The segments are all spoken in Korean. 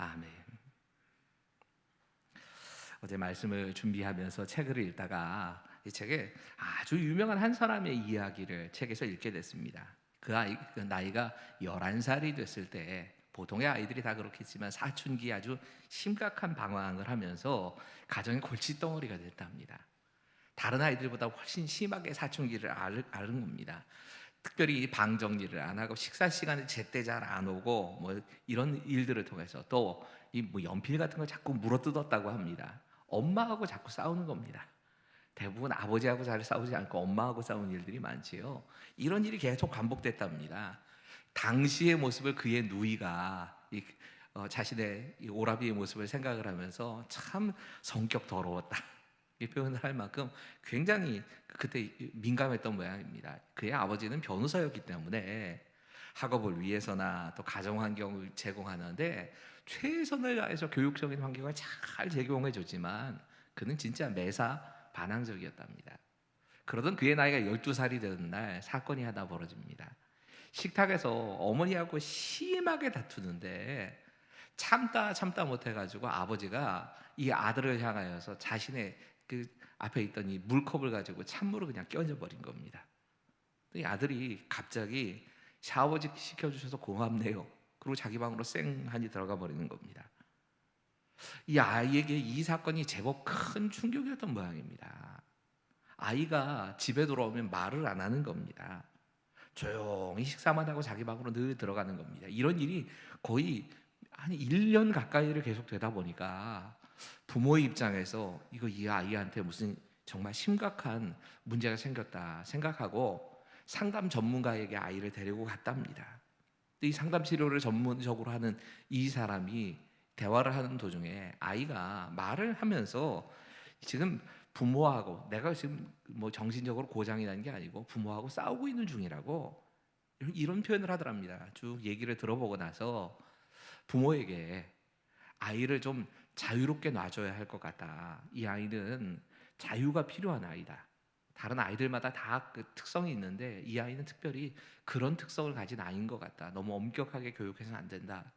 아멘. 어제 말씀을 준비하면서 책을 읽다가 이 책에 아주 유명한 한 사람의 이야기를 책에서 읽게 됐습니다. 그 나이가 11살이 됐을 때, 보통의 아이들이 다 그렇겠지만 사춘기 아주 심각한 방황을 하면서 가정의 골칫덩어리가 됐답니다. 다른 아이들보다 훨씬 심하게 사춘기를 앓은 겁니다. 특별히 방 정리를 안 하고 식사 시간에 제때 잘 안 오고 뭐 이런 일들을 통해서 또 이 뭐 연필 같은 걸 자꾸 물어뜯었다고 합니다. 엄마하고 자꾸 싸우는 겁니다. 대부분 아버지하고 잘 싸우지 않고 엄마하고 싸우는 일들이 많지요. 이런 일이 계속 반복됐답니다. 당시의 모습을 그의 누이가 자신의 이 오라비의 모습을 생각을 하면서 참 성격 더러웠다, 이 표현을 할 만큼 굉장히 그때 민감했던 모양입니다. 그의 아버지는 변호사였기 때문에 학업을 위해서나 또 가정 환경을 제공하는데 최선을 다해서 교육적인 환경을 잘 제공해 줬지만 그는 진짜 매사 반항적이었답니다. 그러던 그의 나이가 12살이 되는 날 사건이 하나 벌어집니다. 식탁에서 어머니하고 심하게 다투는데 참다 못해가지고 아버지가 이 아들을 향하여서 자신의 그 앞에 있던 이 물컵을 가지고 찬물을 그냥 끼얹어버린 겁니다. 이 아들이 갑자기 샤워 시켜주셔서 고맙네요, 그리고 자기 방으로 쌩하니 들어가 버리는 겁니다. 이 아이에게 이 사건이 제법 큰 충격이었던 모양입니다. 아이가 집에 돌아오면 말을 안 하는 겁니다. 조용히 식사만 하고 자기 방으로 늘 들어가는 겁니다. 이런 일이 거의 한 1년 가까이를 계속 되다 보니까 부모의 입장에서 이 아이한테 무슨 정말 심각한 문제가 생겼다 생각하고 상담 전문가에게 아이를 데리고 갔답니다. 이 상담 치료를 전문적으로 하는 이 사람이 대화를 하는 도중에 아이가 말을 하면서 지금 부모하고, 내가 지금 뭐 정신적으로 고장이 난 게 아니고 부모하고 싸우고 있는 중이라고 이런 표현을 하더랍니다. 쭉 얘기를 들어보고 나서 부모에게 아이를 좀 자유롭게 놔줘야 할 것 같다. 이 아이는 자유가 필요한 아이다. 다른 아이들마다 다 그 특성이 있는데 이 아이는 특별히 그런 특성을 가진 아이인 것 같다. 너무 엄격하게 교육해서는 안 된다.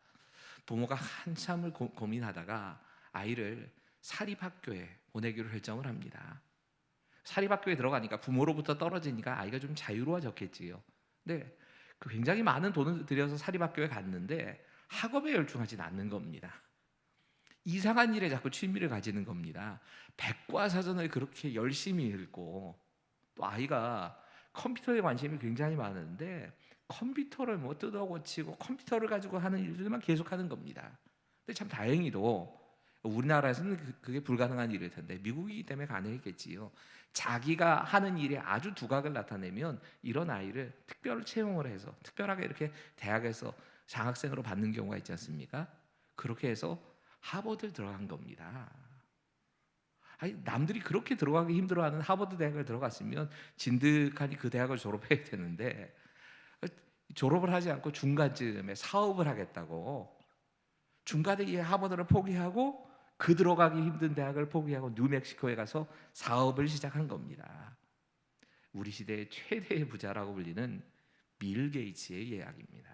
부모가 한참을 고민하다가 아이를 사립학교에 보내기로 결정을 합니다. 사립학교에 들어가니까 부모로부터 떨어지니까 아이가 좀 자유로워졌겠지요. 근데 굉장히 많은 돈을 들여서 사립학교에 갔는데 학업에 열중하진 않는 겁니다. 이상한 일에 자꾸 취미를 가지는 겁니다. 백과사전을 그렇게 열심히 읽고, 또 아이가 컴퓨터에 관심이 굉장히 많은데 컴퓨터를 뭐 뜯어고치고 컴퓨터를 가지고 하는 일들만 계속하는 겁니다. 근데 참 다행히도 우리나라에서는 그게 불가능한 일일 텐데 미국이기 때문에 가능했겠지요. 자기가 하는 일에 아주 두각을 나타내면 이런 아이를 특별 채용을 해서 특별하게 이렇게 대학에서 장학생으로 받는 경우가 있지 않습니까? 그렇게 해서 하버드를 들어간 겁니다. 아니, 남들이 그렇게 들어가기 힘들어하는 하버드 대학을 들어갔으면 진득하니 그 대학을 졸업해야 되는데 졸업을 하지 않고 중간쯤에 사업을 하겠다고 중간에 이 하버드를 포기하고 그 들어가기 힘든 대학을 포기하고 뉴멕시코에 가서 사업을 시작한 겁니다. 우리 시대의 최대의 부자라고 불리는 빌 게이츠의 이야기입니다.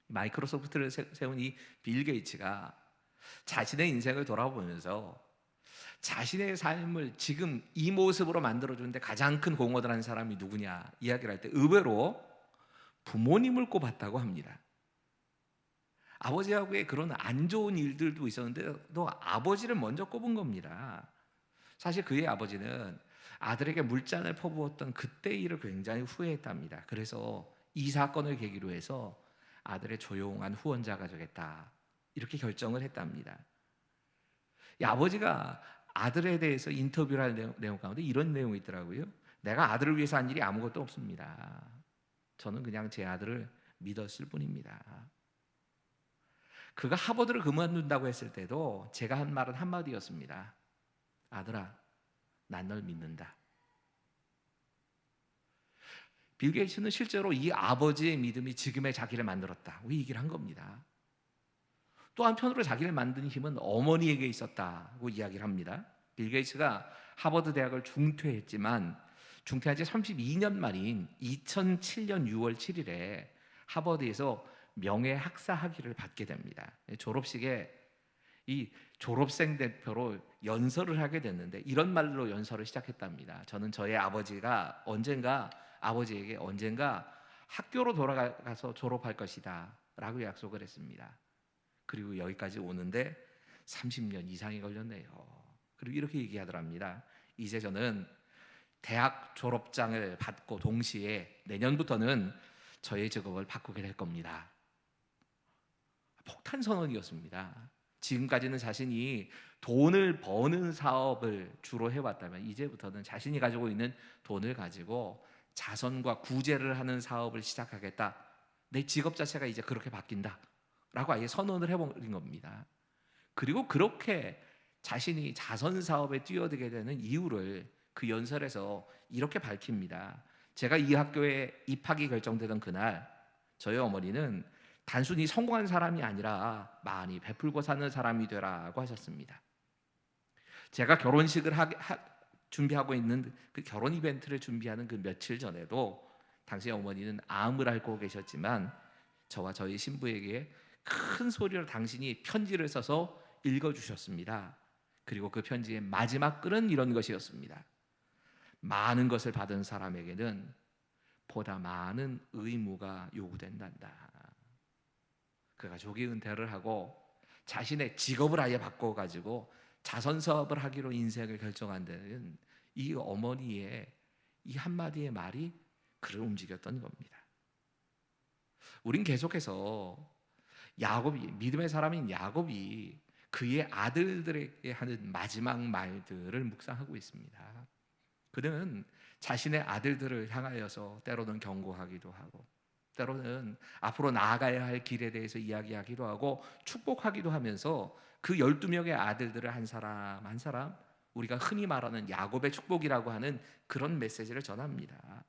마이크로소프트를 세운 이 빌 게이츠가 자신의 인생을 돌아보면서 자신의 삶을 지금 이 모습으로 만들어주는데 가장 큰 공헌을 한 사람이 누구냐 이야기를 할 때 의외로 부모님을 꼽았다고 합니다. 아버지하고의 그런 안 좋은 일들도 있었는데 또 아버지를 먼저 꼽은 겁니다. 사실 그의 아버지는 아들에게 물잔을 퍼부었던 그때 일을 굉장히 후회했답니다. 그래서 이 사건을 계기로 해서 아들의 조용한 후원자가 되겠다, 이렇게 결정을 했답니다. 이 아버지가 아들에 대해서 인터뷰를 할 내용 가운데 이런 내용이 있더라고요. 내가 아들을 위해서 한 일이 아무것도 없습니다. 저는 그냥 제 아들을 믿었을 뿐입니다. 그가 하버드를 그만둔다고 했을 때도 제가 한 말은 한마디였습니다. 아들아, 난 널 믿는다. 빌 게이츠는 실제로 이 아버지의 믿음이 지금의 자기를 만들었다고 얘기를 한 겁니다. 또 한편으로 자기를 만든 힘은 어머니에게 있었다고 이야기를 합니다. 빌 게이츠가 하버드 대학을 중퇴했지만 중퇴한 지 32년 만인 2007년 6월 7일에 하버드에서 명예학사 학위를 받게 됩니다. 졸업식에 이 졸업생 대표로 연설을 하게 됐는데 이런 말로 연설을 시작했답니다. 저는 저의 아버지에게 언젠가 학교로 돌아가서 졸업할 것이다 라고 약속을 했습니다. 그리고 여기까지 오는데 30년 이상이 걸렸네요. 그리고 이렇게 얘기하더랍니다. 이제 저는 대학 졸업장을 받고 동시에 내년부터는 저의 직업을 바꾸게 될 겁니다. 폭탄 선언이었습니다. 지금까지는 자신이 돈을 버는 사업을 주로 해왔다면 이제부터는 자신이 가지고 있는 돈을 가지고 자선과 구제를 하는 사업을 시작하겠다. 내 직업 자체가 이제 그렇게 바뀐다 라고 아예 선언을 해버린 겁니다. 그리고 그렇게 자신이 자선 사업에 뛰어들게 되는 이유를 그 연설에서 이렇게 밝힙니다. 제가 이 학교에 입학이 결정되던 그날 저희 어머니는 단순히 성공한 사람이 아니라 많이 베풀고 사는 사람이 되라고 하셨습니다. 제가 결혼식을 준비하고 있는 그 결혼 이벤트를 준비하는 그 며칠 전에도 당시 어머니는 암을 앓고 계셨지만 저와 저희 신부에게 큰 소리로 당신이 편지를 써서 읽어주셨습니다. 그리고 그 편지의 마지막 글은 이런 것이었습니다. 많은 것을 받은 사람에게는 보다 많은 의무가 요구된단다. 그가 조기 은퇴를 하고 자신의 직업을 아예 바꿔가지고 자선사업을 하기로 인생을 결정한 데는 이 어머니의 이 한마디의 말이 그를 움직였던 겁니다. 우린 계속해서 믿음의 사람인 야곱이 그의 아들들에게 하는 마지막 말들을 묵상하고 있습니다. 그는 자신의 아들들을 향하여서 때로는 경고하기도 하고 때로는 앞으로 나아가야 할 길에 대해서 이야기하기도 하고 축복하기도 하면서 그 12명의 아들들을 한 사람 한 사람 우리가 흔히 말하는 야곱의 축복이라고 하는 그런 메시지를 전합니다.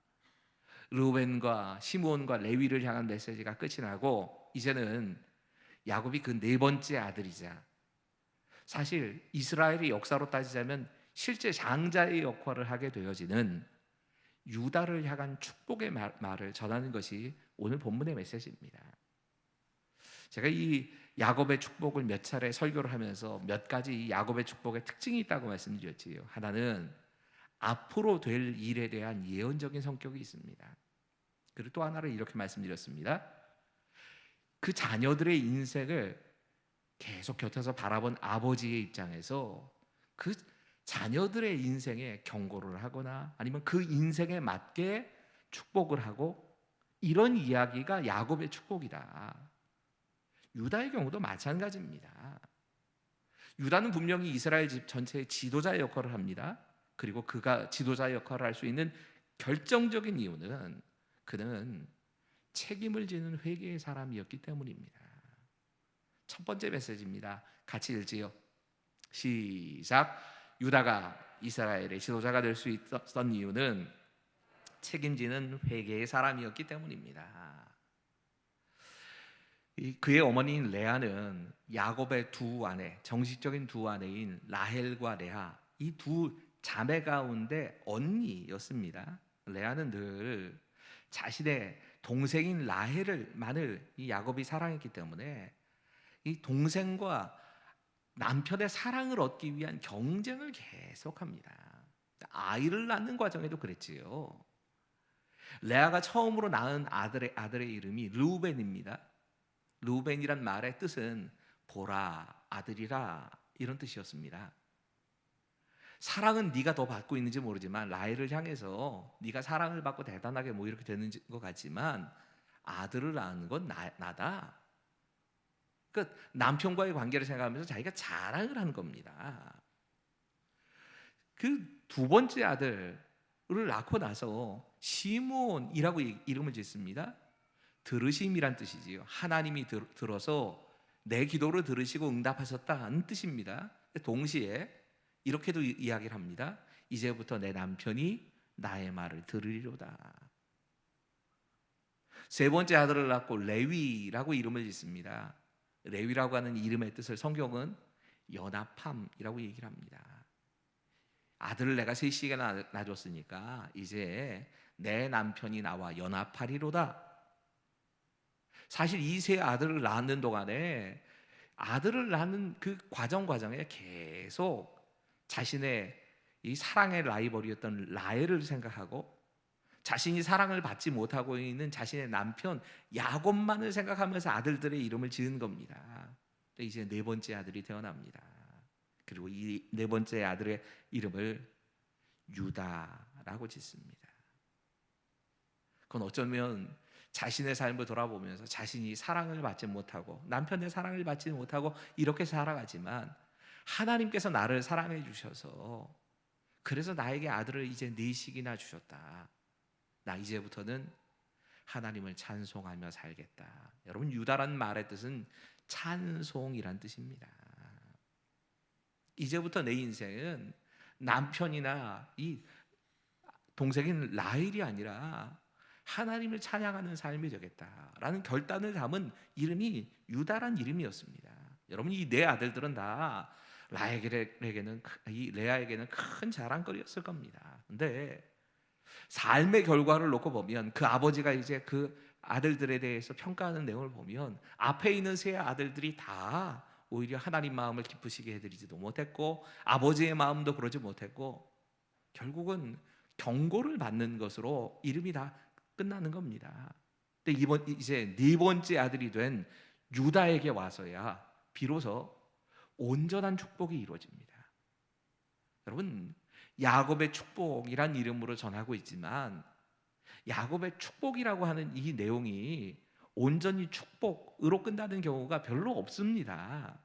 르우벤과 시므온과 레위를 향한 메시지가 끝이 나고 이제는 야곱이 그 네 번째 아들이자 사실 이스라엘의 역사로 따지자면 실제 장자의 역할을 하게 되어지는 유다를 향한 축복의 말을 전하는 것이 오늘 본문의 메시지입니다. 제가 이 야곱의 축복을 몇 차례 설교를 하면서 몇 가지 이 야곱의 축복의 특징이 있다고 말씀드렸지요. 하나는 앞으로 될 일에 대한 예언적인 성격이 있습니다. 그리고 또 하나를 이렇게 말씀드렸습니다. 그 자녀들의 인생을 계속 곁에서 바라본 아버지의 입장에서 그 자녀들의 인생에 경고를 하거나 아니면 그 인생에 맞게 축복을 하고 이런 이야기가 야곱의 축복이다. 유다의 경우도 마찬가지입니다. 유다는 분명히 이스라엘 집 전체의 지도자의 역할을 합니다. 그리고 그가 지도자의 역할을 할 수 있는 결정적인 이유는 그는 책임을 지는 회개의 사람이었기 때문입니다. 첫 번째 메시지입니다. 같이 읽지요. 시작. 유다가 이스라엘의 지도자가 될 수 있었던 이유는 책임지는 회개의 사람이었기 때문입니다. 그의 어머니인 레아는 야곱의 두 아내, 정식적인 두 아내인 라헬과 레아, 이 두 자매 가운데 언니였습니다. 레아는 늘 자신의 동생인 라헬만을 이 야곱이 사랑했기 때문에 이 동생과 남편의 사랑을 얻기 위한 경쟁을 계속합니다. 아이를 낳는 과정에도 그랬지요. 레아가 처음으로 낳은 아들의 이름이 르우벤입니다. 르우벤이란 말의 뜻은 보라, 아들이라 이런 뜻이었습니다. 사랑은 네가 더 받고 있는지 모르지만 라헬을 향해서 네가 사랑을 받고 대단하게 뭐 이렇게 되는 것 같지만 아들을 낳은 건 나다. 그러니까 남편과의 관계를 생각하면서 자기가 자랑을 하는 겁니다. 그 두 번째 아들을 낳고 나서 시므온이라고 이름을 짓습니다. 들으심이란 뜻이지요. 하나님이 들어서 내 기도를 들으시고 응답하셨다는 뜻입니다. 동시에 이렇게도 이야기를 합니다. 이제부터 내 남편이 나의 말을 들으리로다. 세 번째 아들을 낳고 레위라고 이름을 짓습니다. 레위라고 하는 이름의 뜻을 성경은 연합함이라고 얘기를 합니다. 아들을 내가 셋이게 낳아줬으니까 이제 내 남편이 나와 연합하리로다. 사실 이 세 아들을 낳는 동안에 아들을 낳는 그 과정에 계속 자신의 이 사랑의 라이벌이었던 라헬을 생각하고 자신이 사랑을 받지 못하고 있는 자신의 남편 야곱만을 생각하면서 아들들의 이름을 지은 겁니다. 이제 네 번째 아들이 태어납니다. 그리고 이 네 번째 아들의 이름을 유다라고 짓습니다. 그건 어쩌면 자신의 삶을 돌아보면서 자신이 사랑을 받지 못하고 남편의 사랑을 받지 못하고 이렇게 살아가지만 하나님께서 나를 사랑해 주셔서 그래서 나에게 아들을 이제 넷씩이나 주셨다. 나 이제부터는 하나님을 찬송하며 살겠다. 여러분, 유다란 말의 뜻은 찬송이란 뜻입니다. 이제부터 내 인생은 남편이나 이 동생인 라헬이 아니라 하나님을 찬양하는 삶이 되겠다라는 결단을 담은 이름이 유다란 이름이었습니다. 여러분, 이 네 아들들은 다 라헬에게는 이 레아에게는 큰 자랑거리였을 겁니다. 근데 삶의 결과를 놓고 보면 그 아버지가 이제 그 아들들에 대해서 평가하는 내용을 보면 앞에 있는 세 아들들이 다 오히려 하나님 마음을 기쁘시게 해드리지도 못했고 아버지의 마음도 그러지 못했고 결국은 경고를 받는 것으로 이름이 다 끝나는 겁니다. 근데 이제 네 번째 아들이 된 유다에게 와서야 비로소 온전한 축복이 이루어집니다. 여러분, 야곱의 축복이란 이름으로 전하고 있지만 야곱의 축복이라고 하는 이 내용이 온전히 축복으로 끝나는 경우가 별로 없습니다.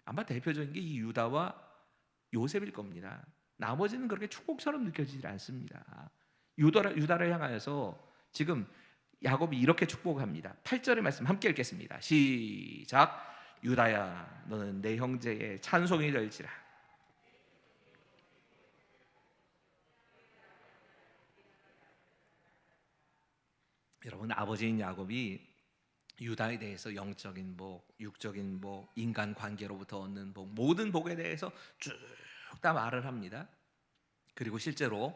아마 대표적인 게 이 유다와 요셉일 겁니다. 나머지는 그렇게 축복처럼 느껴지지 않습니다. 유다를 향하여서 지금 야곱이 이렇게 축복합니다. 8절의 말씀 함께 읽겠습니다. 시작. 유다야, 너는 내 형제의 찬송이 될지라. 여러분, 아버지인 야곱이 유다에 대해서 영적인 복, 육적인 복, 인간 관계로부터 얻는 복, 모든 복에 대해서 쭉 다 말을 합니다. 그리고 실제로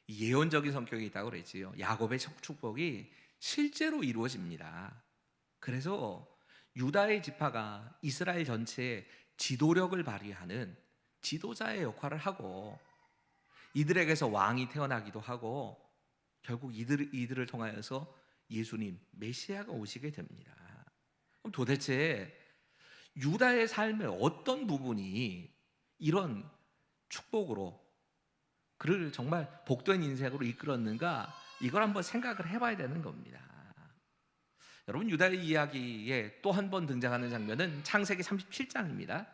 예언적인 성격이 있다고 그랬지요. 야곱의 축복이 실제로 이루어집니다. 그래서 유다의 지파가 이스라엘 전체의 지도력을 발휘하는 지도자의 역할을 하고 이들에게서 왕이 태어나기도 하고 결국 이들을 통하여서 예수님 메시아가 오시게 됩니다. 그럼 도대체 유다의 삶의 어떤 부분이 이런 축복으로 그를 정말 복된 인생으로 이끌었는가, 이걸 한번 생각을 해봐야 되는 겁니다. 여러분, 유다의 이야기에 또 한 번 등장하는 장면은 창세기 37장입니다.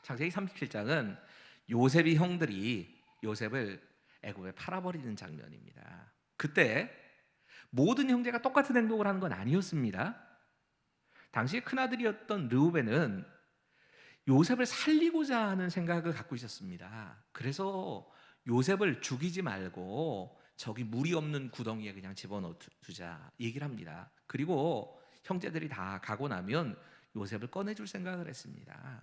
창세기 37장은 요셉의 형들이 요셉을 애굽에 팔아버리는 장면입니다. 그때 모든 형제가 똑같은 행동을 하는 건 아니었습니다. 당시 큰아들이었던 르우벤은 요셉을 살리고자 하는 생각을 갖고 있었습니다. 그래서 요셉을 죽이지 말고 저기 물이 없는 구덩이에 그냥 집어넣자 얘기를 합니다. 그리고 형제들이 다 가고 나면 요셉을 꺼내줄 생각을 했습니다.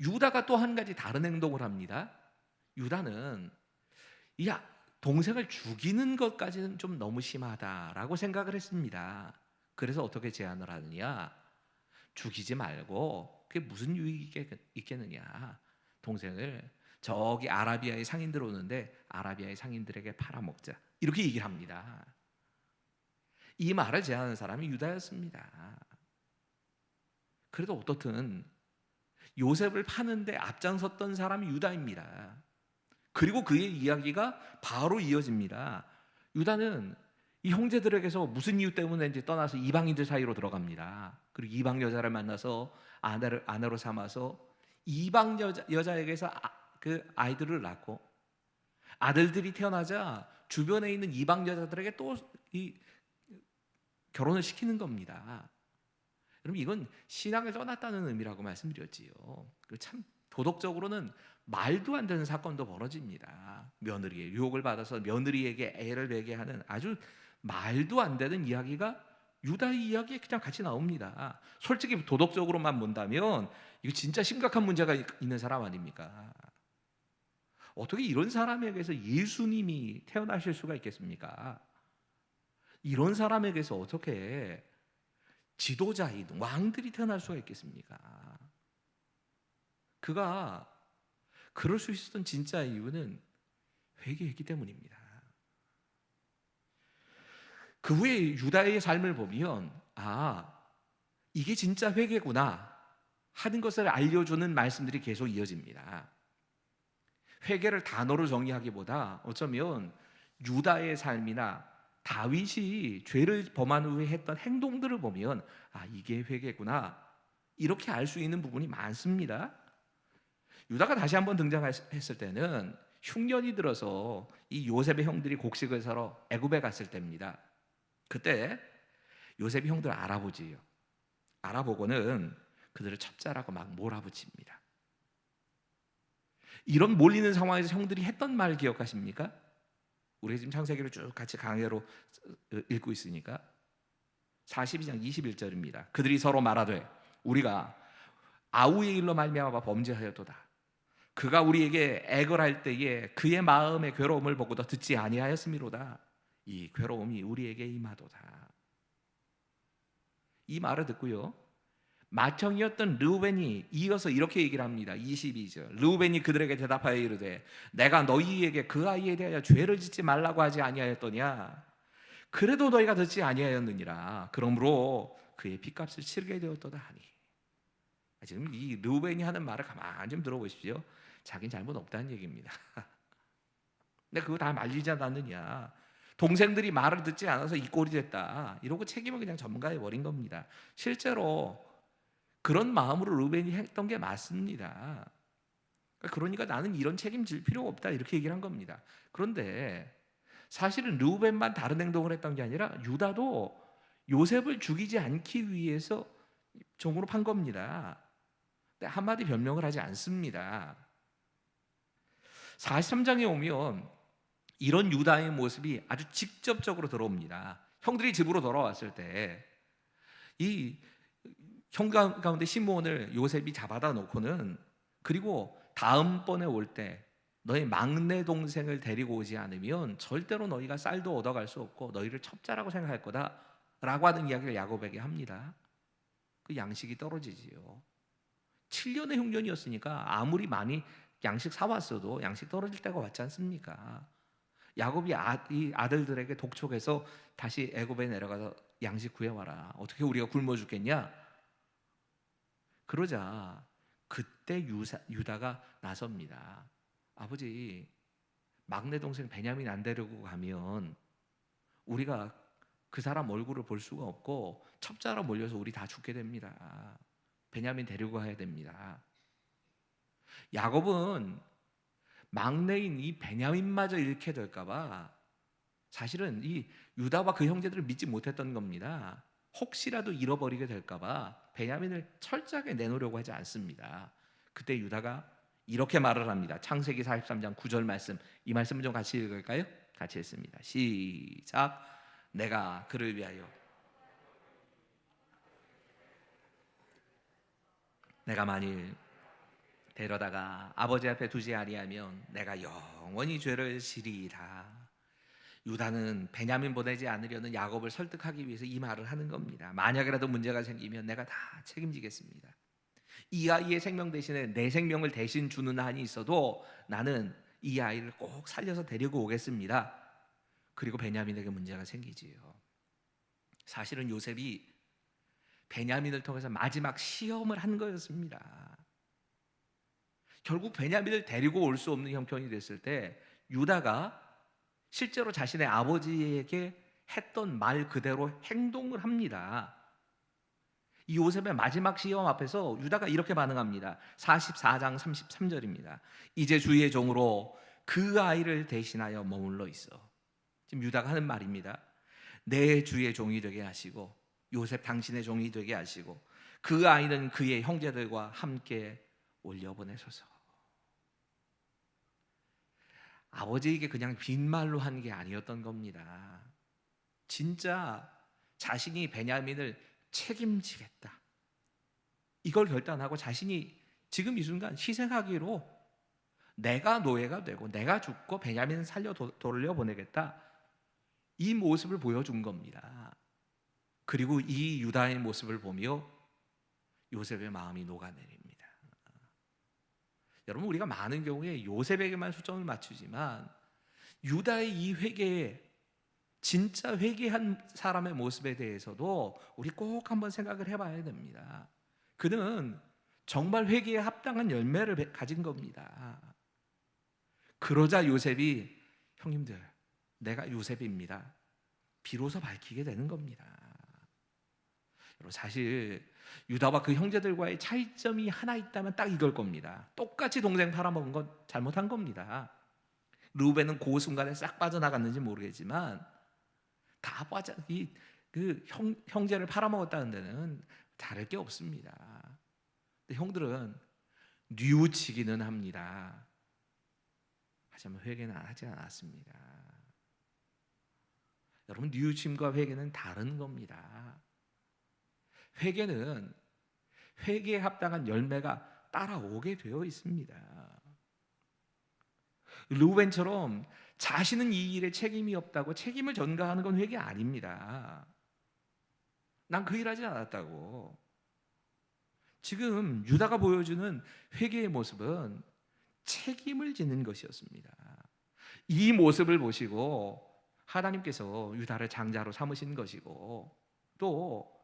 유다가 또 한 가지 다른 행동을 합니다. 유다는 야, 동생을 죽이는 것까지는 좀 너무 심하다라고 생각을 했습니다. 그래서 어떻게 제안을 하느냐, 죽이지 말고 그게 무슨 유익이 있겠느냐, 동생을 저기 아라비아의 상인들 오는데 아라비아의 상인들에게 팔아먹자, 이렇게 얘기를 합니다. 이 말을 제안한 사람이 유다였습니다. 그래도 어떻든 요셉을 파는데 앞장섰던 사람이 유다입니다. 그리고 그의 이야기가 바로 이어집니다. 유다는 이 형제들에게서 무슨 이유 때문인지 떠나서 이방인들 사이로 들어갑니다. 그리고 이방 여자를 만나서 아내로 삼아서 이방 여자에게서 그 아이들을 낳고 아들들이 태어나자 주변에 있는 이방 여자들에게 또 이 결혼을 시키는 겁니다. 여러분, 이건 신앙을 떠났다는 의미라고 말씀드렸지요. 참 도덕적으로는 말도 안 되는 사건도 벌어집니다. 며느리의 유혹을 받아서 며느리에게 애를 베게 하는 아주 말도 안 되는 이야기가 유다의 이야기에 그냥 같이 나옵니다. 솔직히 도덕적으로만 본다면 이거 진짜 심각한 문제가 있는 사람 아닙니까? 어떻게 이런 사람에게서 예수님이 태어나실 수가 있겠습니까? 이런 사람에게서 어떻게 지도자인 왕들이 태어날 수가 있겠습니까? 그가 그럴 수 있었던 진짜 이유는 회개했기 때문입니다. 그 후에 유다의 삶을 보면 이게 진짜 회개구나 하는 것을 알려주는 말씀들이 계속 이어집니다. 회개를 단어로 정의하기보다 어쩌면 유다의 삶이나 다윗이 죄를 범한 후에 했던 행동들을 보면 이게 회개구나 이렇게 알 수 있는 부분이 많습니다. 유다가 다시 한번 등장했을 때는 흉년이 들어서 이 요셉의 형들이 곡식을 사러 애굽에 갔을 때입니다. 그때 요셉이 형들을 알아보지요. 알아보고는 그들을 첩자라고 막 몰아붙입니다. 이런 몰리는 상황에서 형들이 했던 말 기억하십니까? 우리가 지금 창세기를 쭉 같이 강해로 읽고 있으니까 42장 21절입니다. 그들이 서로 말하되 우리가 아우의 일로 말미암아 범죄하였도다. 그가 우리에게 애걸할 때에 그의 마음의 괴로움을 보고도 듣지 아니하였음이로다. 이 괴로움이 우리에게 임하도다. 이 말을 듣고요, 맏형이었던 르우벤이 이어서 이렇게 얘기를 합니다. 22절. 르우벤이 그들에게 대답하여 이르되 내가 너희에게 그 아이에 대하여 죄를 짓지 말라고 하지 아니하였더냐? 그래도 너희가 듣지 아니하였느니라. 그러므로 그의 핏값을 치르게 되었도다 하니. 지금 이 르우벤이 하는 말을 가만히 좀 들어보십시오. 자긴 잘못 없다는 얘기입니다. 근데 그거 다 말리지 않았느냐? 동생들이 말을 듣지 않아서 이 꼴이 됐다. 이러고 책임을 그냥 전가해 버린 겁니다. 실제로 그런 마음으로 르우벤이 했던 게 맞습니다. 그러니까 나는 이런 책임질 필요가 없다 이렇게 얘기를 한 겁니다. 그런데 사실은 르우벤만 다른 행동을 했던 게 아니라 유다도 요셉을 죽이지 않기 위해서 종으로 판 겁니다. 근데 한마디 변명을 하지 않습니다. 43장에 오면 이런 유다의 모습이 아주 직접적으로 들어옵니다. 형들이 집으로 돌아왔을 때 이 형 가운데 시므온을 요셉이 잡아다 놓고는, 그리고 다음번에 올 때 너희 막내 동생을 데리고 오지 않으면 절대로 너희가 쌀도 얻어갈 수 없고 너희를 첩자라고 생각할 거다 라고 하는 이야기를 야곱에게 합니다. 그 양식이 떨어지지요. 7년의 흉년이었으니까 아무리 많이 양식 사왔어도 양식 떨어질 때가 왔지 않습니까? 야곱이 이 아들들에게 독촉해서 다시 애굽에 내려가서 양식 구해와라. 어떻게 우리가 굶어 죽겠냐? 그러자 그때 유다가 나섭니다. 아버지, 막내 동생 베냐민 안 데리고 가면 우리가 그 사람 얼굴을 볼 수가 없고 첩자로 몰려서 우리 다 죽게 됩니다. 베냐민 데리고 가야 됩니다. 야곱은 막내인 이 베냐민마저 잃게 될까봐 사실은 이 유다와 그 형제들을 믿지 못했던 겁니다. 혹시라도 잃어버리게 될까봐 베냐민을 철저하게 내놓으려고 하지 않습니다. 그때 유다가 이렇게 말을 합니다. 창세기 43장 9절 말씀, 이 말씀을 좀 같이 읽을까요? 같이 읽습니다. 시작. 내가 그를 위하여 내가 만일 데려다가 아버지 앞에 두지 아니하면 내가 영원히 죄를 지리이다. 유다는 베냐민 보내지 않으려는 야곱을 설득하기 위해서 이 말을 하는 겁니다. 만약이라도 문제가 생기면 내가 다 책임지겠습니다. 이 아이의 생명 대신에 내 생명을 대신 주는 한이 있어도 나는 이 아이를 꼭 살려서 데리고 오겠습니다. 그리고 베냐민에게 문제가 생기지요. 사실은 요셉이 베냐민을 통해서 마지막 시험을 한 거였습니다. 결국 베냐민을 데리고 올 수 없는 형편이 됐을 때 유다가 실제로 자신의 아버지에게 했던 말 그대로 행동을 합니다. 이 요셉의 마지막 시험 앞에서 유다가 이렇게 반응합니다. 44장 33절입니다. 이제 주의 종으로 그 아이를 대신하여 머물러 있어. 지금 유다가 하는 말입니다. 내 주의 종이 되게 하시고 요셉 당신의 종이 되게 하시고 그 아이는 그의 형제들과 함께 올려보내소서. 아버지에게 그냥 빈말로 한 게 아니었던 겁니다. 진짜 자신이 베냐민을 책임지겠다, 이걸 결단하고 자신이 지금 이 순간 희생하기로 내가 노예가 되고 내가 죽고 베냐민을 살려 돌려보내겠다, 이 모습을 보여준 겁니다. 그리고 이 유다의 모습을 보며 요셉의 마음이 녹아내립니다. 여러분, 우리가 많은 경우에 요셉에게만 초점을 맞추지만 유다의 이 회개에, 진짜 회개한 사람의 모습에 대해서도 우리 꼭 한번 생각을 해봐야 됩니다. 그는 정말 회개에 합당한 열매를 가진 겁니다. 그러자 요셉이, 형님들, 내가 요셉입니다, 비로소 밝히게 되는 겁니다. 여러분, 사실 유다와 그 형제들과의 차이점이 하나 있다면 딱 이걸 겁니다. 똑같이 동생 팔아먹은 건 잘못한 겁니다. 르우벤은 그 순간에 싹 빠져나갔는지 모르겠지만 다 빠져, 그 형제를 팔아먹었다는 데는 다를 게 없습니다. 근데 형들은 뉘우치기는 합니다. 하지만 회개는 하지 않았습니다. 여러분, 뉘우침과 회개는 다른 겁니다. 회개는 회개에 합당한 열매가 따라오게 되어 있습니다. 르우벤처럼 자신은 이 일에 책임이 없다고 책임을 전가하는 건 회개 아닙니다. 난 그 일 하지 않았다고. 지금 유다가 보여주는 회개의 모습은 책임을 지는 것이었습니다. 이 모습을 보시고 하나님께서 유다를 장자로 삼으신 것이고, 또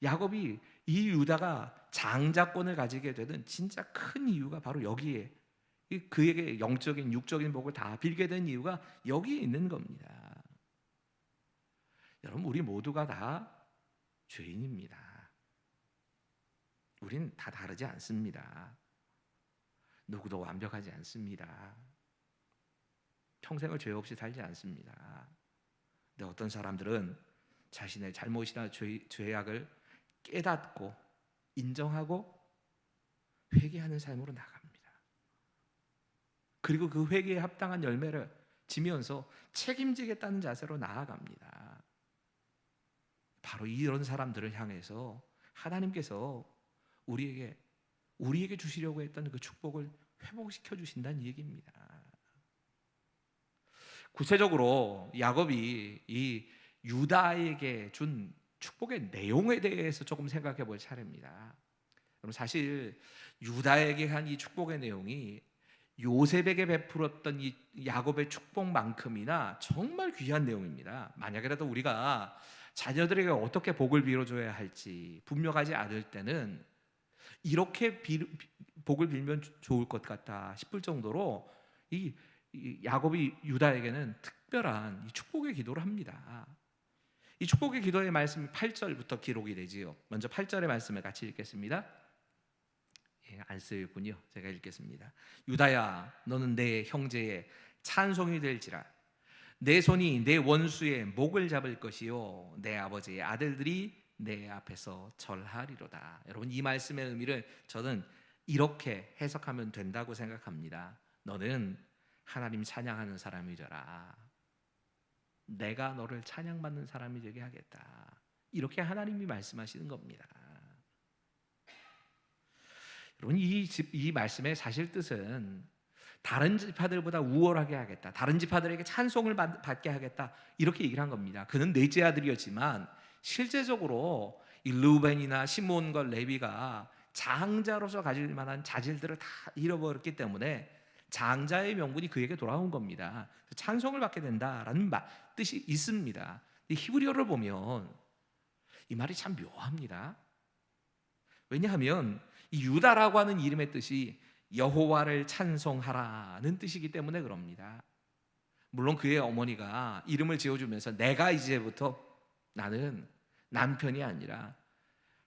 야곱이 이 유다가 장자권을 가지게 되는 진짜 큰 이유가 바로 여기에, 그에게 영적인 육적인 복을 다 빌게 된 이유가 여기에 있는 겁니다. 여러분, 우리 모두가 다 죄인입니다. 우린 다 다르지 않습니다. 누구도 완벽하지 않습니다. 평생을 죄 없이 살지 않습니다. 근데 어떤 사람들은 자신의 잘못이나 죄악을 깨닫고 인정하고 회개하는 삶으로 나갑니다. 그리고 그 회개에 합당한 열매를 지면서 책임지겠다는 자세로 나아갑니다. 바로 이런 사람들을 향해서 하나님께서 우리에게 주시려고 했던 그 축복을 회복시켜 주신다는 얘기입니다. 구체적으로 야곱이 이 유다에게 준 축복의 내용에 대해서 조금 생각해 볼 차례입니다. 그럼 사실 유다에게 한 이 축복의 내용이 요셉에게 베풀었던 이 야곱의 축복만큼이나 정말 귀한 내용입니다. 만약에라도 우리가 자녀들에게 어떻게 복을 빌어줘야 할지 분명하지 않을 때는 이렇게 복을 빌면 좋을 것 같다 싶을 정도로 이 야곱이 유다에게는 특별한 이 축복의 기도를 합니다. 이 축복의 기도의 말씀이 8절부터 기록이 되지요. 먼저 8절의 말씀을 같이 읽겠습니다. 안 쓰였군요. 제가 읽겠습니다. 유다야, 너는 내 형제의 찬송이 될지라. 내 손이 내 원수의 목을 잡을 것이요 내 아버지의 아들들이 내 앞에서 절하리로다. 여러분, 이 말씀의 의미를 저는 이렇게 해석하면 된다고 생각합니다. 너는 하나님 찬양하는 사람이 되라. 내가 너를 찬양받는 사람이 되게 하겠다. 이렇게 하나님이 말씀하시는 겁니다. 여러분, 이 말씀의 사실 뜻은 다른 지파들보다 우월하게 하겠다, 다른 지파들에게 찬송을 받게 하겠다, 이렇게 얘기를 한 겁니다. 그는 넷째 아들이었지만 실제적으로 이 르우벤이나 시몬과 레위가 장자로서 가질 만한 자질들을 다 잃어버렸기 때문에 장자의 명분이 그에게 돌아온 겁니다. 찬송을 받게 된다라는 뜻이 있습니다. 히브리어를 보면 이 말이 참 묘합니다. 왜냐하면 이 유다라고 하는 이름의 뜻이 여호와를 찬송하라는 뜻이기 때문에 그럽니다. 물론 그의 어머니가 이름을 지어주면서 내가 이제부터 나는 남편이 아니라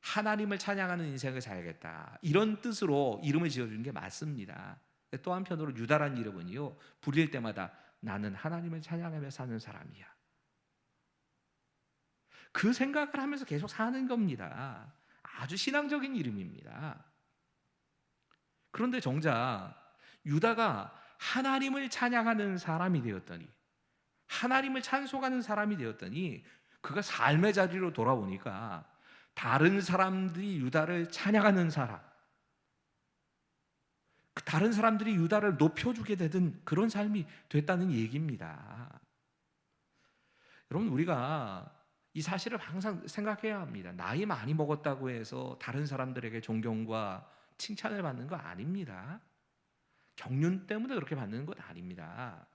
하나님을 찬양하는 인생을 살겠다, 이런 뜻으로 이름을 지어준 게 맞습니다. 또 한편으로 유다란 이름은요, 부릴 때마다 나는 하나님을 찬양하며 사는 사람이야, 그 생각을 하면서 계속 사는 겁니다. 아주 신앙적인 이름입니다. 그런데 정작 유다가 하나님을 찬양하는 사람이 되었더니, 하나님을 찬송하는 사람이 되었더니 그가 삶의 자리로 돌아오니까 다른 사람들이 유다를 찬양하는 사람, 다른 사람들이 유다를 높여주게 되던 그런 삶이 됐다는 얘기입니다. 여러분, 우리가 이 사실을 항상 생각해야 합니다. 나이 많이 먹었다고 해서 다른 사람들에게 존경과 칭찬을 받는 거 아닙니다. 경륜 때문에 그렇게 받는 것 아닙니다.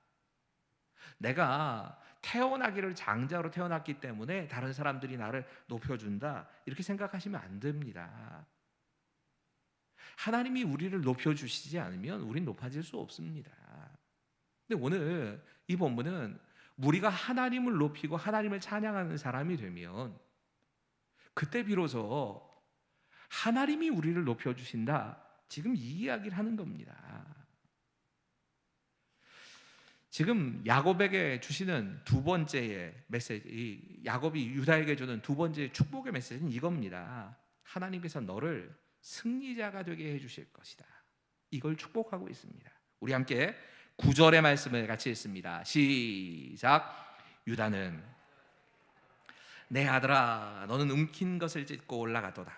내가 태어나기를 장자로 태어났기 때문에 다른 사람들이 나를 높여준다, 이렇게 생각하시면 안 됩니다. 하나님이 우리를 높여주시지 않으면 우린 높아질 수 없습니다. 근데 오늘 이 본문은 우리가 하나님을 높이고 하나님을 찬양하는 사람이 되면 그때 비로소 하나님이 우리를 높여주신다, 지금 이 이야기를 하는 겁니다. 지금 야곱에게 주시는 두 번째의 메시지, 야곱이 유다에게 주는 두 번째 축복의 메시지는 이겁니다. 하나님께서 너를 승리자가 되게 해주실 것이다. 이걸 축복하고 있습니다. 우리 함께 9절의 말씀을 같이 읽습니다. 시작. 유다는 내 아들아, 너는 움킨 것을 찢고 올라가도다.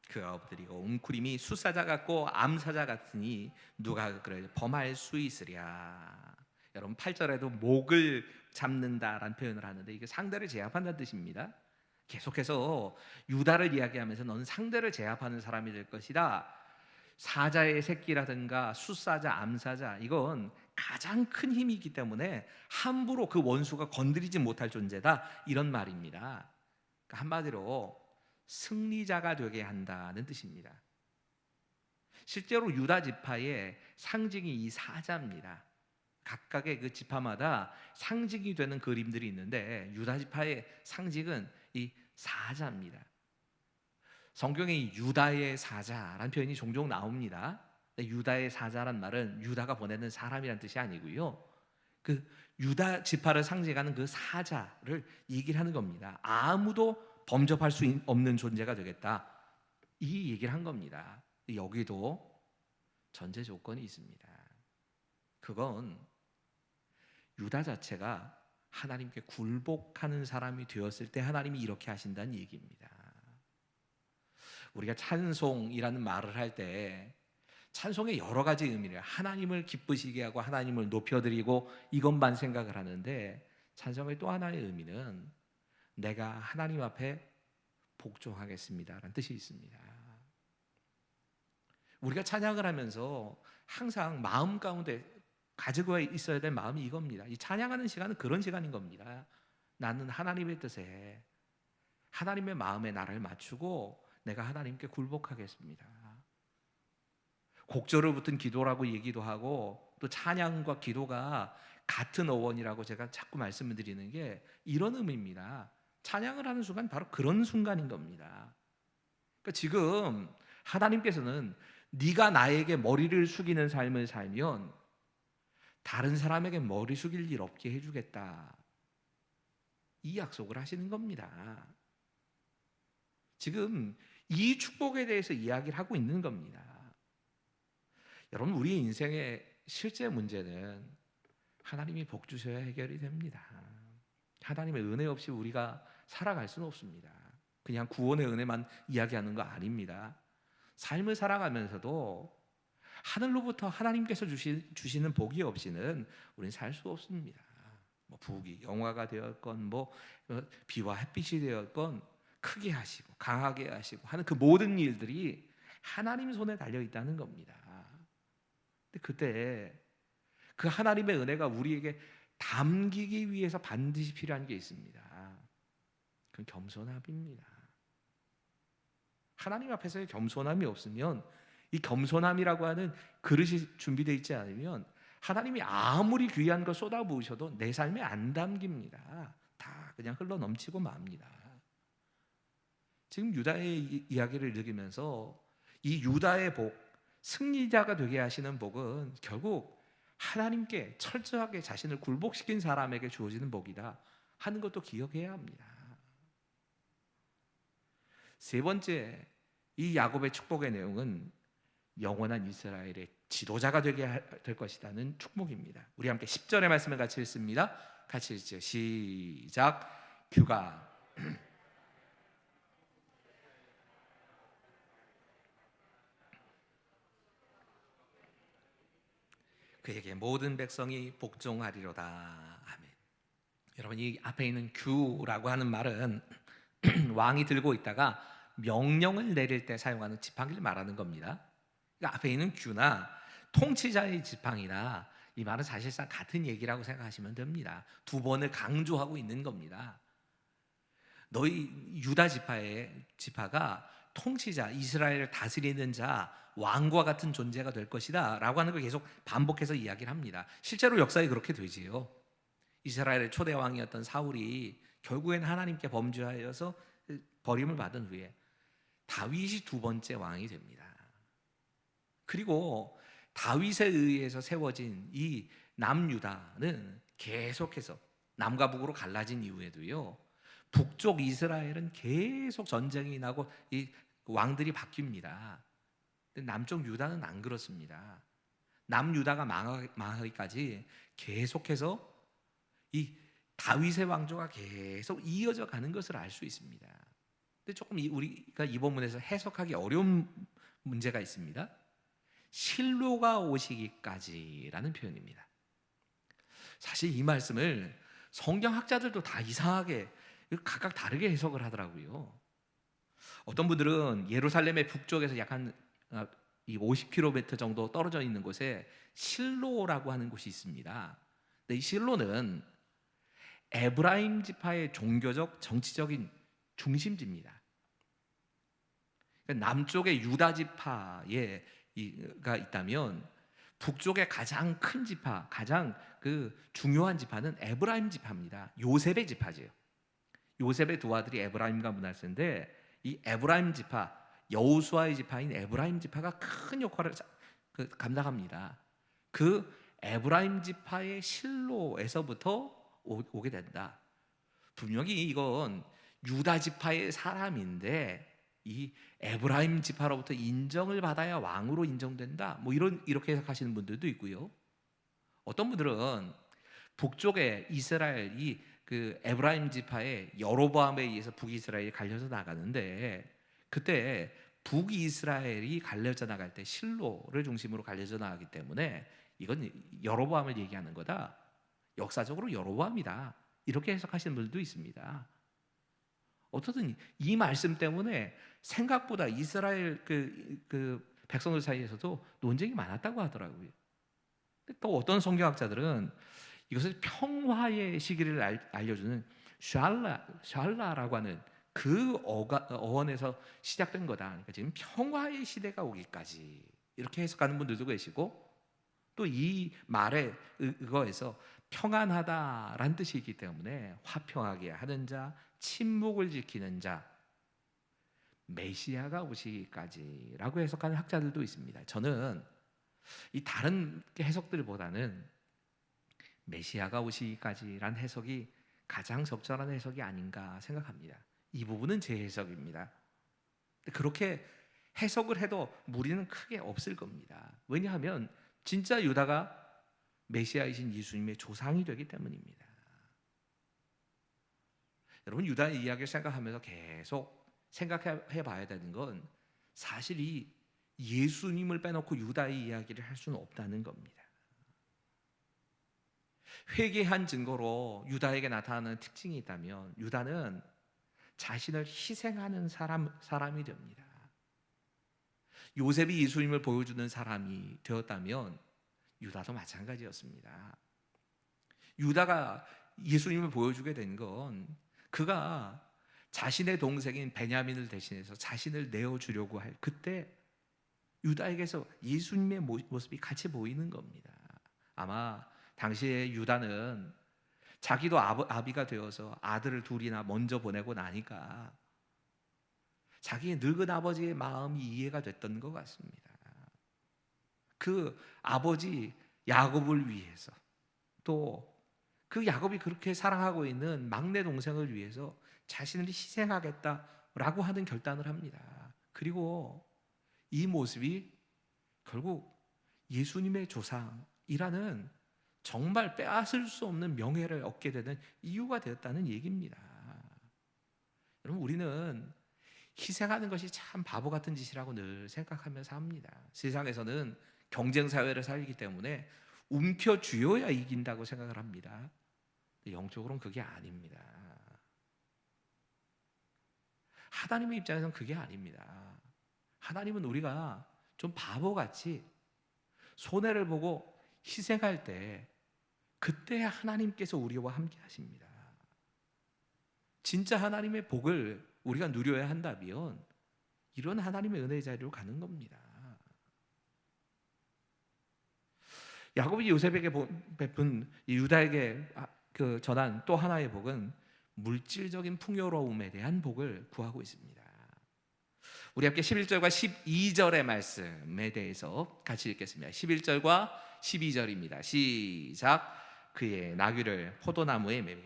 그가 엎드리고 웅크림이 숫사자 같고 암사자 같으니 누가 그를 범할 수 있으랴. 여러분, 8절에도 목을 잡는다라는 표현을 하는데 이게 상대를 제압한다는 뜻입니다. 계속해서 유다를 이야기하면서 너는 상대를 제압하는 사람이 될 것이다. 사자의 새끼라든가 숫사자, 암사자, 이건 가장 큰 힘이기 때문에 함부로 그 원수가 건드리지 못할 존재다, 이런 말입니다. 그러니까 한마디로 승리자가 되게 한다는 뜻입니다. 실제로 유다 지파의 상징이 이 사자입니다. 각각의 그 지파마다 상징이 되는 그림들이 있는데 유다 지파의 상징은 이 사자입니다. 성경에 유다의 사자라는 표현이 종종 나옵니다. 유다의 사자란 말은 유다가 보내는 사람이란 뜻이 아니고요, 그 유다 지파를 상징하는 그 사자를 얘기를 하는 겁니다. 아무도 범접할 수 없는 존재가 되겠다, 이 얘기를 한 겁니다. 여기도 전제 조건이 있습니다. 그건 유다 자체가 하나님께 굴복하는 사람이 되었을 때 하나님이 이렇게 하신다는 얘기입니다. 우리가 찬송이라는 말을 할 때 찬송의 여러 가지 의미를, 하나님을 기쁘시게 하고 하나님을 높여드리고 이것만 생각을 하는데, 찬송의 또 하나의 의미는 내가 하나님 앞에 복종하겠습니다라는 뜻이 있습니다. 우리가 찬양을 하면서 항상 마음 가운데 가지고 있어야 될 마음이 이겁니다. 이 찬양하는 시간은 그런 시간인 겁니다. 나는 하나님의 뜻에, 하나님의 마음에 나를 맞추고 내가 하나님께 굴복하겠습니다. 곡절을 붙은 기도라고 얘기도 하고, 또 찬양과 기도가 같은 어원이라고 제가 자꾸 말씀을 드리는 게 이런 의미입니다. 찬양을 하는 순간 바로 그런 순간인 겁니다. 그러니까 지금 하나님께서는 네가 나에게 머리를 숙이는 삶을 살면 다른 사람에게 머리 숙일 일 없게 해주겠다, 이 약속을 하시는 겁니다. 지금 이 축복에 대해서 이야기를 하고 있는 겁니다. 여러분, 우리 인생의 실제 문제는 하나님이 복 주셔야 해결이 됩니다. 하나님의 은혜 없이 우리가 살아갈 수는 없습니다. 그냥 구원의 은혜만 이야기하는 거 아닙니다. 삶을 살아가면서도 하늘로부터 하나님께서 주시는 복이 없이는 우리는 살 수 없습니다. 뭐 북이 영화가 되었건, 뭐 비와 햇빛이 되었건, 크게 하시고 강하게 하시고 하는 그 모든 일들이 하나님 손에 달려 있다는 겁니다. 근데 그때 그 하나님의 은혜가 우리에게 담기기 위해서 반드시 필요한 게 있습니다. 그건 겸손함입니다. 하나님 앞에서의 겸손함이 없으면, 이 겸손함이라고 하는 그릇이 준비되어 있지 않으면 하나님이 아무리 귀한 걸 쏟아부으셔도 내 삶에 안 담깁니다. 다 그냥 흘러 넘치고 맙니다. 지금 유다의 이야기를 읽으면서 이 유다의 복, 승리자가 되게 하시는 복은 결국 하나님께 철저하게 자신을 굴복시킨 사람에게 주어지는 복이다 하는 것도 기억해야 합니다. 세 번째, 이 야곱의 축복의 내용은 영원한 이스라엘의 지도자가 되게 될 것이라는 축복입니다. 우리 함께 10절의 말씀을 같이 읽습니다. 같이 읽죠. 시작. 규가 그에게 모든 백성이 복종하리로다. 아멘. 여러분, 이 앞에 있는 규라고 하는 말은 왕이 들고 있다가 명령을 내릴 때 사용하는 지팡이를 말하는 겁니다. 그러니까 앞에 있는 규나 통치자의 지팡이나 이 말은 사실상 같은 얘기라고 생각하시면 됩니다. 두 번을 강조하고 있는 겁니다. 너희 유다 지파가 통치자, 이스라엘을 다스리는 자, 왕과 같은 존재가 될 것이다 라고 하는 걸 계속 반복해서 이야기를 합니다. 실제로 역사에 그렇게 되지요. 이스라엘의 초대 왕이었던 사울이 결국엔 하나님께 범죄하여서 버림을 받은 후에 다윗이 두 번째 왕이 됩니다. 그리고 다윗에 의해서 세워진 이 남유다는 계속해서 남과 북으로 갈라진 이후에도요, 북쪽 이스라엘은 계속 전쟁이 나고 이 왕들이 바뀝니다. 근데 남쪽 유다는 안 그렇습니다. 남유다가 망하기까지 계속해서 이 다윗의 왕조가 계속 이어져 가는 것을 알 수 있습니다. 근데 조금 우리가 이 본문에서 해석하기 어려운 문제가 있습니다. 실로가 오시기까지라는 표현입니다. 사실 이 말씀을 성경학자들도 다 이상하게 각각 다르게 해석을 하더라고요. 어떤 분들은 예루살렘의 북쪽에서 약간 이 50km 정도 떨어져 있는 곳에 실로라고 하는 곳이 있습니다. 근데 이 실로는 에브라임 지파의 종교적 정치적인 중심지입니다. 남쪽에 유다 지파가 있다면 북쪽의 가장 큰 지파, 가장 중요한 지파는 에브라임 지파입니다. 요셉의 지파지요. 요셉의 두 아들이 에브라임과 므낫세인데 이 에브라임 지파, 여호수아의 지파인 에브라임 지파가 큰 역할을 감당합니다. 그 에브라임 지파의 실로에서부터 오게 된다. 분명히 이건 유다 지파의 사람인데 이 에브라임 지파로부터 인정을 받아야 왕으로 인정된다. 뭐 이렇게 해석하시는 분들도 있고요. 어떤 분들은 북쪽에 이스라엘이 에브라임 지파의 여로보암에 의해서 북이스라엘이 갈려져 나가는데 그때 북이스라엘이 갈려져 나갈 때 실로를 중심으로 갈려져 나가기 때문에 이건 여로보암을 얘기하는 거다. 역사적으로 여로보암이다. 이렇게 해석하시는 분들도 있습니다. 어떻든 이 말씀 때문에 생각보다 이스라엘 백성들 사이에서도 논쟁이 많았다고 하더라고요. 또 어떤 성경학자들은 이것을 평화의 시기를 알려주는 샬라라고 하는 그 어원에서 시작된 거다. 그러니까 지금 평화의 시대가 오기까지 이렇게 해석하는 분들도 계시고 또 이 말의 의거에서 평안하다라는 뜻이 있기 때문에 화평하게 하는 자, 침묵을 지키는 자, 메시아가 오시기까지라고 해석하는 학자들도 있습니다. 저는 이 다른 해석들보다는 메시아가 오시기까지란 해석이 가장 적절한 해석이 아닌가 생각합니다. 이 부분은 제 해석입니다. 그렇게 해석을 해도 무리는 크게 없을 겁니다. 왜냐하면 진짜 유다가 메시아이신 예수님의 조상이 되기 때문입니다. 여러분, 유다의 이야기를 생각하면서 계속 생각해 봐야 되는 건 사실 이 예수님을 빼놓고 유다의 이야기를 할 수는 없다는 겁니다. 회개한 증거로 유다에게 나타나는 특징이 있다면 유다는 자신을 희생하는 사람이 됩니다. 요셉이 예수님을 보여주는 사람이 되었다면 유다도 마찬가지였습니다. 유다가 예수님을 보여주게 된 건 그가 자신의 동생인 베냐민을 대신해서 자신을 내어주려고 할 그때 유다에게서 예수님의 모습이 같이 보이는 겁니다. 아마 당시에 유다는 자기도 아비가 되어서 아들을 둘이나 먼저 보내고 나니까 자기의 늙은 아버지의 마음이 이해가 됐던 것 같습니다. 그 아버지 야곱을 위해서 또 그 야곱이 그렇게 사랑하고 있는 막내 동생을 위해서 자신을 희생하겠다라고 하는 결단을 합니다. 그리고 이 모습이 결국 예수님의 조상이라는 정말 빼앗을 수 없는 명예를 얻게 되는 이유가 되었다는 얘기입니다. 여러분, 우리는 희생하는 것이 참 바보 같은 짓이라고 늘 생각하면서 합니다. 세상에서는 경쟁 사회를 살기 때문에 움켜쥐어야 이긴다고 생각을 합니다. 영적으로는 그게 아닙니다. 하나님의 입장에서는 그게 아닙니다. 하나님은 우리가 좀 바보같이 손해를 보고 희생할 때 그때 하나님께서 우리와 함께 하십니다. 진짜 하나님의 복을 우리가 누려야 한다면 이런 하나님의 은혜의 자리로 가는 겁니다. 야곱이 요셉에게 베푼 유다에게 전한 또 하나의 복은 물질적인 풍요로움에 대한 복을 구하고 있습니다. 우리 함께 11절과 12절의 말씀에 대해서 같이 읽겠습니다. 11절과 12절입니다. 시작. 그의 나귀를 포도나무에 매며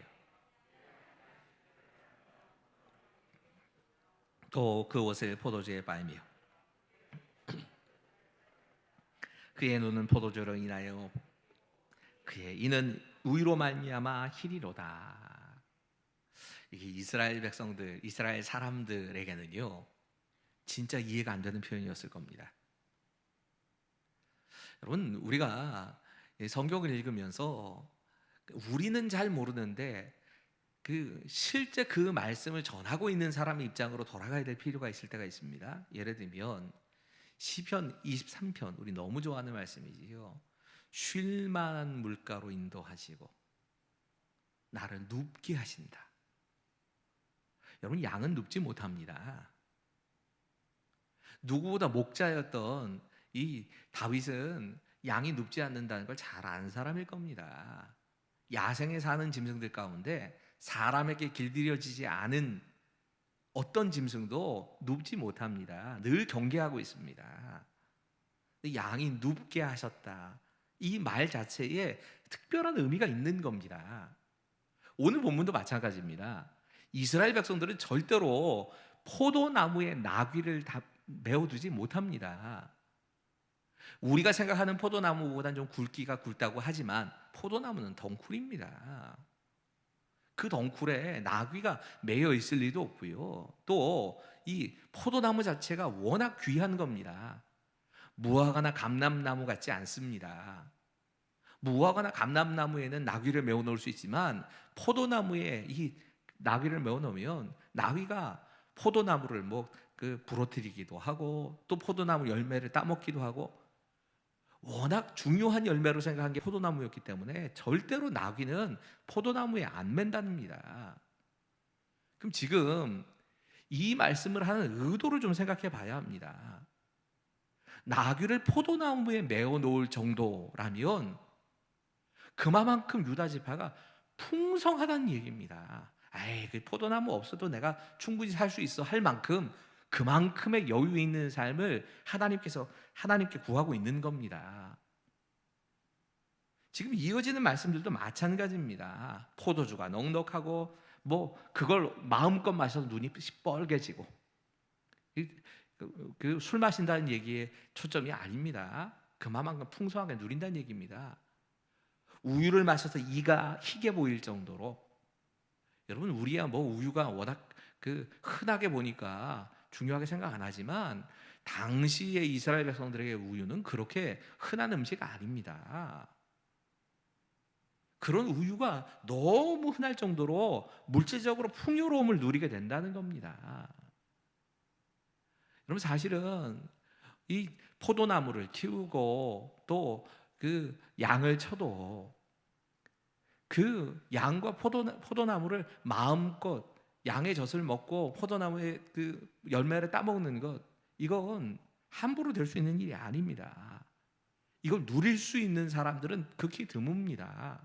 또 그 옷을 포도주에 빨며 그의 눈은 포도주로 인하여 그의 이는 우유로 말미암아 희리로다. 이게 이스라엘 백성들, 이스라엘 사람들에게는요 진짜 이해가 안 되는 표현이었을 겁니다. 여러분, 우리가 성경을 읽으면서 우리는 잘 모르는데 실제 그 말씀을 전하고 있는 사람의 입장으로 돌아가야 될 필요가 있을 때가 있습니다. 예를 들면 시편 23편, 우리 너무 좋아하는 말씀이지요. 쉴 만한 물가로 인도하시고 나를 눕게 하신다. 여러분, 양은 눕지 못합니다. 누구보다 목자였던 이 다윗은 양이 눕지 않는다는 걸 잘 아는 사람일 겁니다. 야생에 사는 짐승들 가운데 사람에게 길들여지지 않은 어떤 짐승도 눕지 못합니다. 늘 경계하고 있습니다. 양이 눕게 하셨다. 이 말 자체에 특별한 의미가 있는 겁니다. 오늘 본문도 마찬가지입니다. 이스라엘 백성들은 절대로 포도나무에 나귀를 다 메어두지 못합니다. 우리가 생각하는 포도나무보다는 좀 굵기가 굵다고 하지만 포도나무는 덩쿨입니다. 그 덩쿨에 나귀가 매여 있을 리도 없고요. 또 이 포도나무 자체가 워낙 귀한 겁니다. 무화과나 감람나무 같지 않습니다. 무화과나 감람나무에는 나귀를 메어 놓을 수 있지만 포도나무에 이 나귀를 메어 놓으면 나귀가 포도나무를 부러뜨리기도 하고 또 포도나무 열매를 따먹기도 하고 워낙 중요한 열매로 생각한 게 포도나무였기 때문에 절대로 나귀는 포도나무에 안 맨답니다. 그럼 지금 이 말씀을 하는 의도를 좀 생각해 봐야 합니다. 나귀를 포도나무에 메어 놓을 정도라면 그만큼 유다 지파가 풍성하다는 얘기입니다. 에이, 그 포도나무 없어도 내가 충분히 살 수 있어 할 만큼 그만큼의 여유 있는 삶을 하나님께 구하고 있는 겁니다. 지금 이어지는 말씀들도 마찬가지입니다. 포도주가 넉넉하고 그걸 마음껏 마셔서 눈이 시뻘개지고 그 술 마신다는 얘기에 초점이 아닙니다. 그만큼 풍성하게 누린다는 얘기입니다. 우유를 마셔서 이가 희게 보일 정도로 여러분 우리야 우유가 워낙 흔하게 보니까 중요하게 생각 안 하지만 당시의 이스라엘 백성들에게 우유는 그렇게 흔한 음식 아닙니다. 그런 우유가 너무 흔할 정도로 물질적으로 풍요로움을 누리게 된다는 겁니다. 여러분 사실은 이 포도나무를 키우고 또 그 양을 쳐도 그 양과 포도나무를 마음껏 양의 젖을 먹고 포도나무의 그 열매를 따먹는 것 이건 함부로 될 수 있는 일이 아닙니다. 이걸 누릴 수 있는 사람들은 극히 드뭅니다.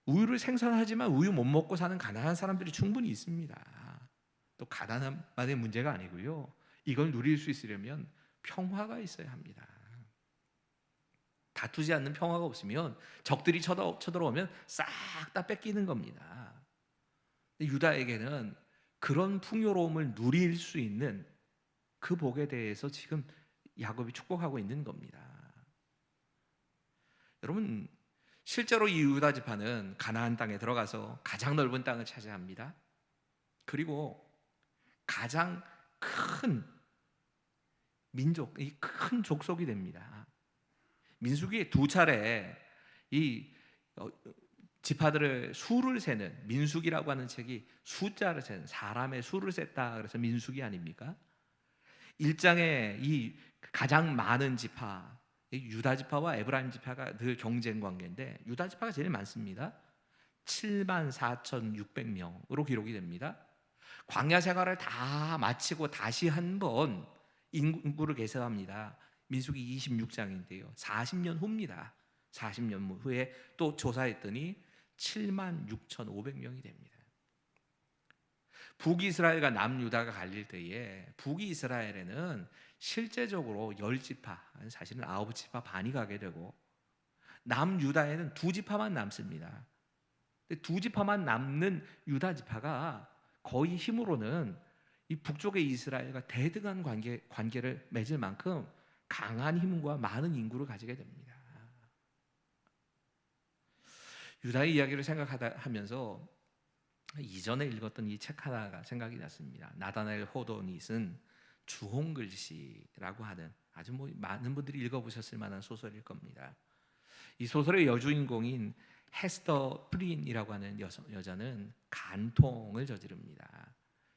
우유를 생산하지만 우유 못 먹고 사는 가난한 사람들이 충분히 있습니다. 또 가난한만의 문제가 아니고요. 이걸 누릴 수 있으려면 평화가 있어야 합니다. 다투지 않는 평화가 없으면 적들이 쳐들어오면 싹 다 뺏기는 겁니다. 유다에게는 그런 풍요로움을 누릴 수 있는 그 복에 대해서 지금 야곱이 축복하고 있는 겁니다. 여러분 실제로 이 유다 지파는 가나안 땅에 들어가서 가장 넓은 땅을 차지합니다. 그리고 가장 큰 민족, 큰 족속이 됩니다. 민수기 2차례 이 지파들의 수를 세는 민수기라고 하는 책이 숫자를 세는 사람의 수를 셌다 그래서 민수기 아닙니까? 1장에 이 가장 많은 지파 유다 지파와 에브라임 지파가 늘 경쟁 관계인데 유다 지파가 제일 많습니다. 74,600명으로 기록이 됩니다. 광야 생활을 다 마치고 다시 한번 인구를 계산합니다. 민수기 26장인데요. 40년 후입니다. 40년 후에 또 조사했더니 76,500명이 됩니다. 북이스라엘과 남유다가 갈릴 때에 북이스라엘에는 실제적으로 10지파, 사실은 9지파 반이 가게 되고 남유다에는 2지파만 남습니다. 근데 2지파만 남는 유다 지파가 거의 힘으로는 이 북쪽의 이스라엘과 대등한 관계를 맺을 만큼 강한 힘과 많은 인구를 가지게 됩니다. 유다의 이야기를 생각하면서 이전에 읽었던 이 책 하나가 생각이 났습니다. 나다나엘 호돈이 쓴 주홍글씨라고 하는 아주 많은 분들이 읽어보셨을 만한 소설일 겁니다. 이 소설의 여주인공인 헤스터 프린이라고 하는 여자는 간통을 저지릅니다.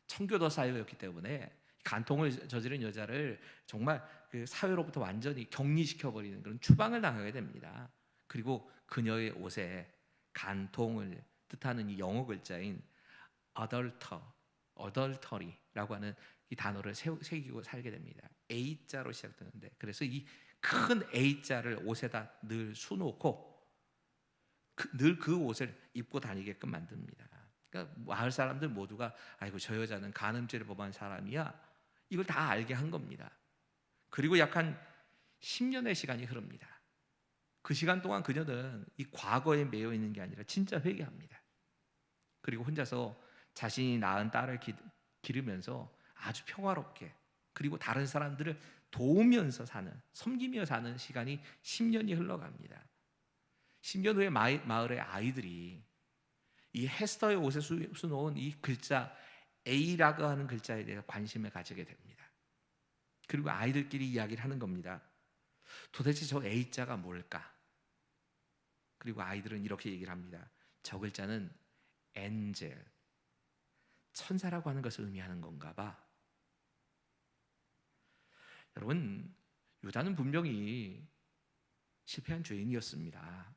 청교도 사회였기 때문에 간통을 저지른 여자를 정말 그 사회로부터 완전히 격리시켜버리는 그런 추방을 당하게 됩니다. 그리고 그녀의 옷에 간통을 뜻하는 이 영어 글자인 adultery라고 하는 이 단어를 새기고 살게 됩니다. A자로 시작되는데 그래서 이 큰 A자를 옷에다 늘 수놓고 늘 그 옷을 입고 다니게끔 만듭니다. 그러니까 마을 사람들 모두가 아이고 저 여자는 간음죄를 범한 사람이야 이걸 다 알게 한 겁니다. 그리고 약 한 10년의 시간이 흐릅니다. 그 시간 동안 그녀는 이 과거에 매여 있는 게 아니라 진짜 회개합니다. 그리고 혼자서 자신이 낳은 딸을 기르면서 아주 평화롭게 그리고 다른 사람들을 도우면서 섬기며 사는 시간이 10년이 흘러갑니다. 10년 후에 마을의 아이들이 이 헤스터의 옷에 수놓은 이 글자 A라고 하는 글자에 대해서 관심을 가지게 됩니다. 그리고 아이들끼리 이야기를 하는 겁니다. 도대체 저 A자가 뭘까? 그리고 아이들은 이렇게 얘기를 합니다. 저 글자는 엔젤, 천사라고 하는 것을 의미하는 건가 봐. 여러분, 유다는 분명히 실패한 죄인이었습니다.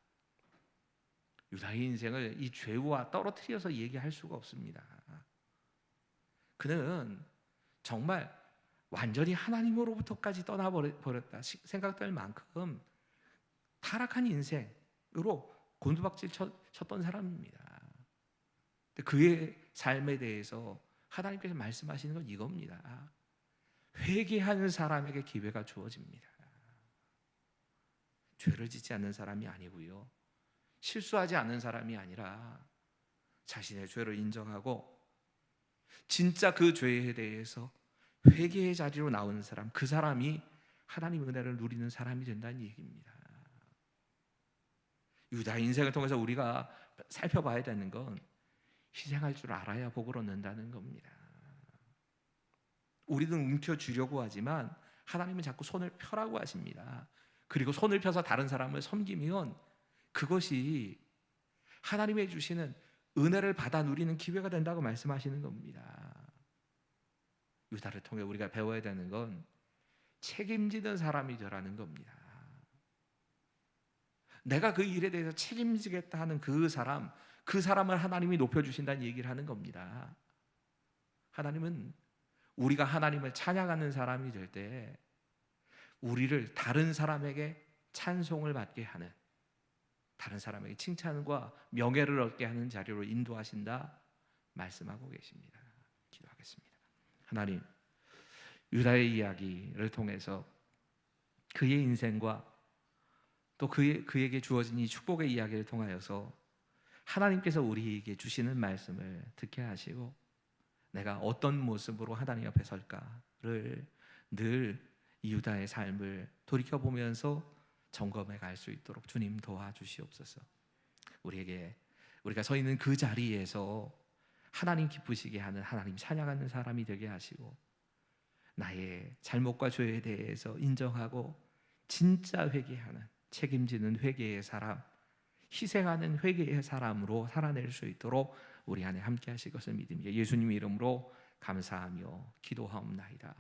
유다의 인생을 이 죄와 떨어뜨려서 얘기할 수가 없습니다. 그는 정말 완전히 하나님으로부터까지 떠나버렸다 생각될 만큼 타락한 인생으로 곤두박질 쳤던 사람입니다. 그의 삶에 대해서 하나님께서 말씀하시는 건 이겁니다. 회개하는 사람에게 기회가 주어집니다. 죄를 짓지 않는 사람이 아니고요, 실수하지 않는 사람이 아니라 자신의 죄를 인정하고 진짜 그 죄에 대해서 회개의 자리로 나오는 사람, 그 사람이 하나님의 은혜를 누리는 사람이 된다는 얘기입니다. 유다 인생을 통해서 우리가 살펴봐야 되는 건 희생할 줄 알아야 복을 얻는다는 겁니다. 우리는 움켜쥐려고 하지만 하나님은 자꾸 손을 펴라고 하십니다. 그리고 손을 펴서 다른 사람을 섬기면 그것이 하나님의 주시는 은혜를 받아 누리는 기회가 된다고 말씀하시는 겁니다. 유다를 통해 우리가 배워야 되는 건 책임지는 사람이 되라는 겁니다. 내가 그 일에 대해서 책임지겠다 하는 그 사람을 하나님이 높여주신다는 얘기를 하는 겁니다. 하나님은 우리가 하나님을 찬양하는 사람이 될 때 우리를 다른 사람에게 찬송을 받게 하는, 다른 사람에게 칭찬과 명예를 얻게 하는 자리로 인도하신다 말씀하고 계십니다. 기도하겠습니다. 하나님, 유다의 이야기를 통해서 그의 인생과 또 그에게 주어진 이 축복의 이야기를 통하여서 하나님께서 우리에게 주시는 말씀을 듣게 하시고 내가 어떤 모습으로 하나님 앞에 설까를 늘 이 유다의 삶을 돌이켜보면서 점검해 갈 수 있도록 주님 도와주시옵소서. 우리가 서 있는 그 자리에서 하나님 기쁘시게 하는, 하나님 찬양하는 사람이 되게 하시고 나의 잘못과 죄에 대해서 인정하고 진짜 회개하는, 책임지는 회개의 사람, 희생하는 회개의 사람으로 살아낼 수 있도록 우리 안에 함께 하실 것을 믿으며 예수님 이름으로 감사하며 기도하옵나이다.